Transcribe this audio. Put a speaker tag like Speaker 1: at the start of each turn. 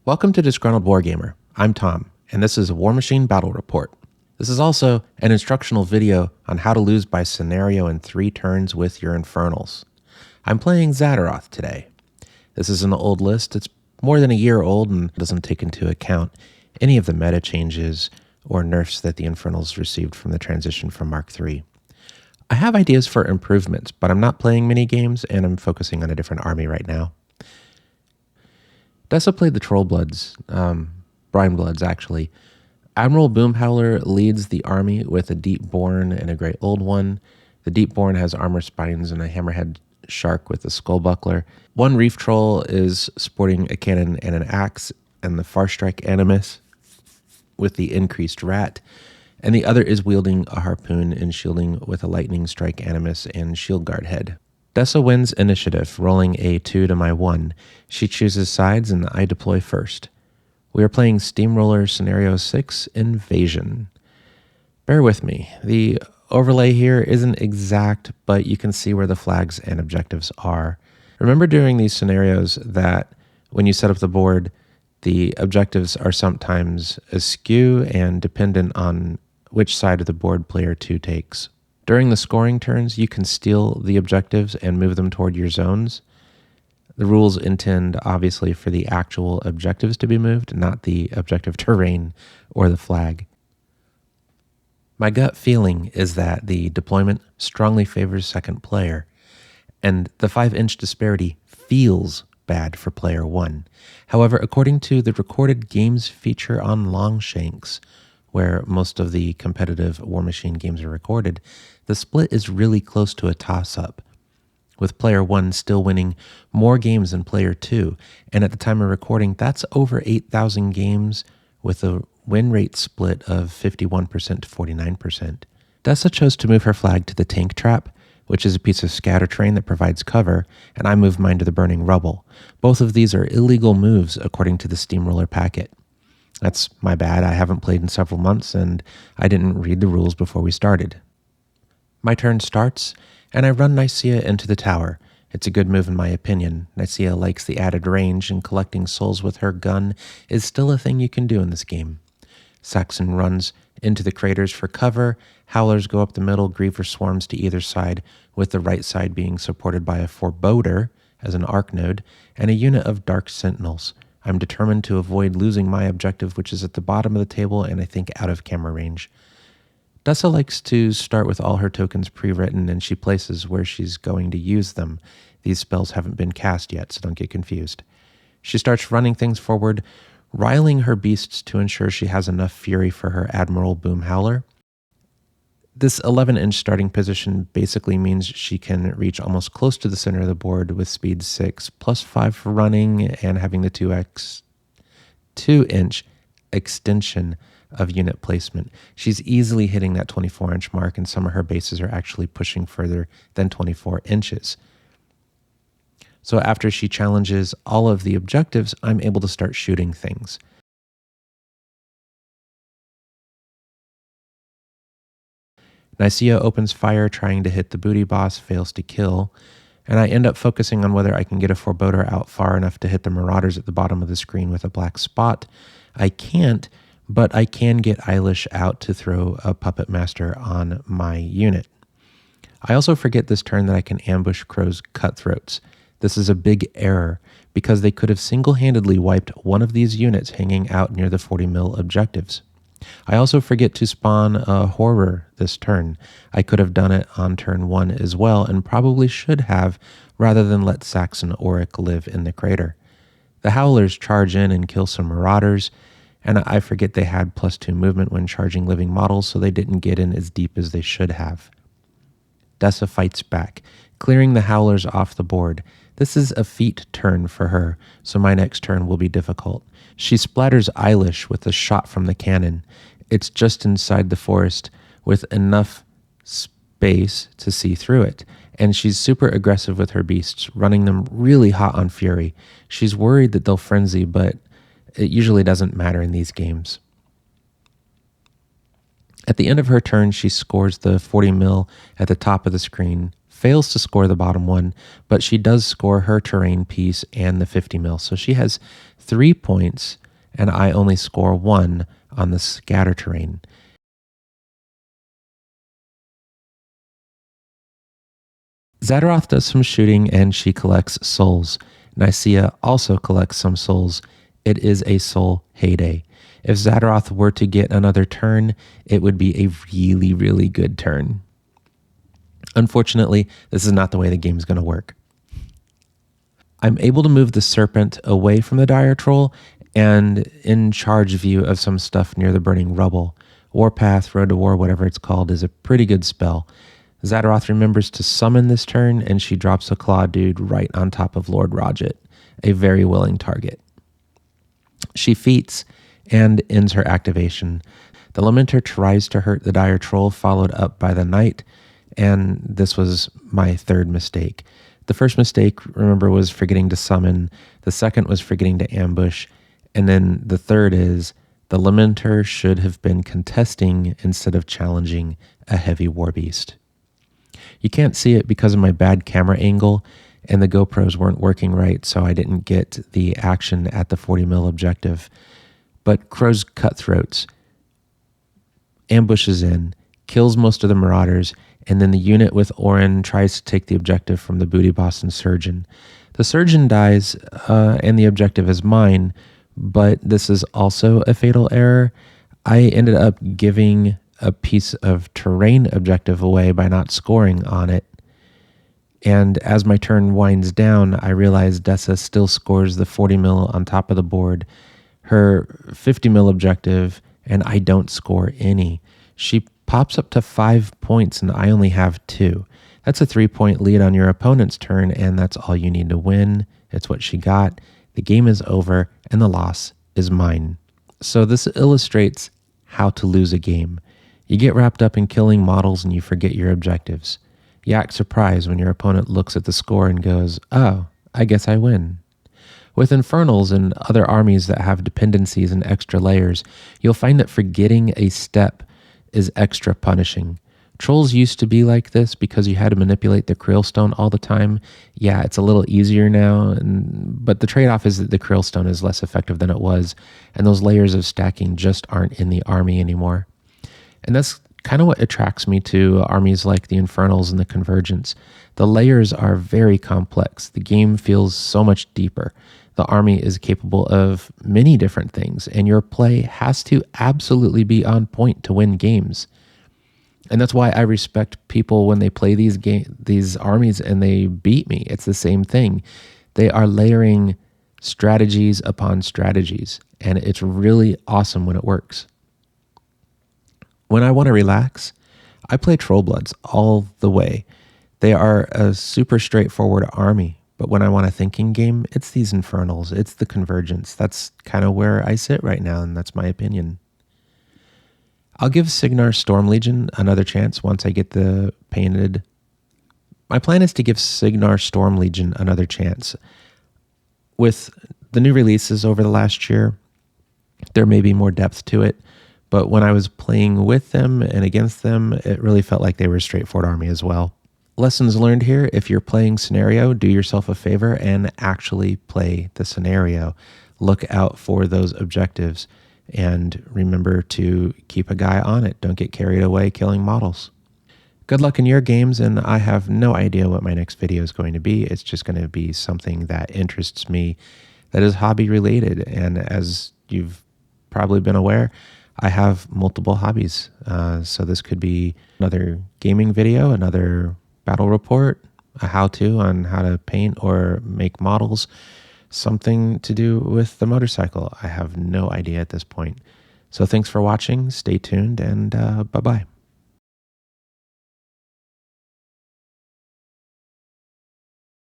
Speaker 1: Welcome to Disgruntled Wargamer. I'm Tom, and this is a Warmachine Battle Report. This is also an instructional video on how to lose by scenario in 3 turns with your Infernals. I'm playing Zaateroth today. This is an old list. It's more than a year old and doesn't take into account any of the meta changes or nerfs that the Infernals received from the transition from Mark III. I have ideas for improvements, but I'm not playing many games and I'm focusing on a different army right now. Dessa played the Trollbloods, Brinebloods actually. Admiral Boomhowler leads the army with a Deepborn and a Great Old One. The Deepborn has armor spines and a hammerhead shark with a skullbuckler. One Reef Troll is sporting a cannon and an axe and the Farstrike Animus with the increased rat, and the other is wielding a harpoon and shielding with a lightning strike Animus and shield guard head. Dessa wins initiative, rolling a 2 to my 1. She chooses sides and I deploy first. We are playing Steamroller Scenario 6 Invasion. Bear with me. The overlay here isn't exact, but you can see where the flags and objectives are. Remember during these scenarios that when you set up the board, the objectives are sometimes askew and dependent on which side of the board player 2 takes. During the scoring turns, you can steal the objectives and move them toward your zones. The rules intend, obviously, for the actual objectives to be moved, not the objective terrain or the flag. My gut feeling is that the deployment strongly favors second player, and the 5-inch disparity feels bad for player 1. However, according to the recorded games feature on Longshanks, where most of the competitive Warmachine games are recorded, the split is really close to a toss-up, with player 1 still winning more games than player 2, and at the time of recording, that's over 8,000 games with a win rate split of 51% to 49%. Dessa chose to move her flag to the tank trap, which is a piece of scatter terrain that provides cover, and I moved mine to the burning rubble. Both of these are illegal moves according to the Steamroller packet. That's my bad. I haven't played in several months, and I didn't read the rules before we started. My turn starts, and I run Nicaea into the tower. It's a good move in my opinion. Nicaea likes the added range, and collecting souls with her gun is still a thing you can do in this game. Saxon runs into the craters for cover. Howlers go up the middle, Griever swarms to either side, with the right side being supported by a Forebodar as an arc node, and a unit of Dark Sentinels. I'm determined to avoid losing my objective, which is at the bottom of the table and I think out of camera range. Dessa likes to start with all her tokens pre-written, and she places where she's going to use them. These spells haven't been cast yet, so don't get confused. She starts running things forward, riling her beasts to ensure she has enough fury for her Admiral Boomhowler. This 11-inch starting position basically means she can reach almost close to the center of the board with speed 6, plus 5 for running, and having the 2-inch extension of unit placement. She's easily hitting that 24-inch mark, and some of her bases are actually pushing further than 24 inches. So after she challenges all of the objectives, I'm able to start shooting things. Nicaea opens fire trying to hit the booty boss, fails to kill, and I end up focusing on whether I can get a Forebodar out far enough to hit the Marauders at the bottom of the screen with a black spot. I can't, but I can get Eilish out to throw a Puppet Master on my unit. I also forget this turn that I can ambush Crow's Cutthroats. This is a big error, because they could have single-handedly wiped one of these units hanging out near the 40 mil objectives. I also forget to spawn a Horror this turn. I could have done it on turn 1 as well, and probably should have, rather than let Saxon Auric live in the crater. The Howlers charge in and kill some Marauders, and I forget they had +2 movement when charging living models, so they didn't get in as deep as they should have. Dessa fights back, clearing the Howlers off the board. This is a feat turn for her, so my next turn will be difficult. She splatters Eilish with a shot from the cannon. It's just inside the forest with enough space to see through it, and she's super aggressive with her beasts, running them really hot on fury. She's worried that they'll frenzy, but it usually doesn't matter in these games. At the end of her turn, she scores the 40 mil at the top of the screen, fails to score the bottom one, but she does score her terrain piece and the 50 mil. So she has 3 points, and I only score 1 on the scatter terrain. Zaateroth does some shooting and she collects souls. Nicaea also collects some souls. It is a soul heyday. If Zaateroth were to get another turn, it would be a really, really good turn. Unfortunately, this is not the way the game is going to work. I'm able to move the serpent away from the dire troll and in charge view of some stuff near the burning rubble. Warpath, Road to War, whatever it's called, is a pretty good spell. Zaateroth remembers to summon this turn, and she drops a claw dude right on top of Lord Rodget, a very willing target. She feats and ends her activation. The Lamenter tries to hurt the dire troll, followed up by the knight, and this was my third mistake. The first mistake, remember, was forgetting to summon. The second was forgetting to ambush. And then the third is the Lamenter should have been contesting instead of challenging a heavy war beast. You can't see it because of my bad camera angle, and the GoPros weren't working right, so I didn't get the action at the 40 mil objective. But Crow's Cutthroats ambushes in, kills most of the Marauders, and then the unit with Orin tries to take the objective from the Booty Boss and Surgeon. The Surgeon dies, and the objective is mine, but this is also a fatal error. I ended up giving a piece of terrain objective away by not scoring on it. And as my turn winds down, I realize Dessa still scores the 40 mil on top of the board, her 50 mil objective, and I don't score any. She pops up to 5 points and I only have 2. That's a 3-point lead on your opponent's turn, and that's all you need to win. It's what she got. The game is over and the loss is mine. So this illustrates how to lose a game. You get wrapped up in killing models and you forget your objectives. You act surprised when your opponent looks at the score and goes, "Oh, I guess I win." With Infernals and other armies that have dependencies and extra layers, you'll find that forgetting a step is extra punishing. Trolls used to be like this because you had to manipulate the Krillstone all the time. Yeah, it's a little easier now, but the trade-off is that the Krillstone is less effective than it was, and those layers of stacking just aren't in the army anymore. And that's kind of what attracts me to armies like the Infernals and the Convergence. The layers are very complex. The game feels so much deeper. The army is capable of many different things, and your play has to absolutely be on point to win games. And that's why I respect people when they play these armies and they beat me. It's the same thing. They are layering strategies upon strategies, and it's really awesome when it works. When I want to relax, I play Trollbloods all the way. They are a super straightforward army, but when I want a thinking game, it's these Infernals, it's the Convergence. That's kind of where I sit right now, and that's my opinion. I'll give Signar Storm Legion another chance once I get the painted. My plan is to give Signar Storm Legion another chance. With the new releases over the last year, there may be more depth to it, but when I was playing with them and against them, it really felt like they were a straightforward army as well. Lessons learned here: if you're playing Scenario, do yourself a favor and actually play the scenario. Look out for those objectives. And remember to keep a guy on it. Don't get carried away killing models. Good luck in your games, and I have no idea what my next video is going to be. It's just going to be something that interests me, that is hobby related. And as you've probably been aware, I have multiple hobbies. So this could be another gaming video, another battle report, a how-to on how to paint or make models, something to do with the motorcycle. I have no idea at this point. So thanks for watching. Stay tuned, and bye-bye.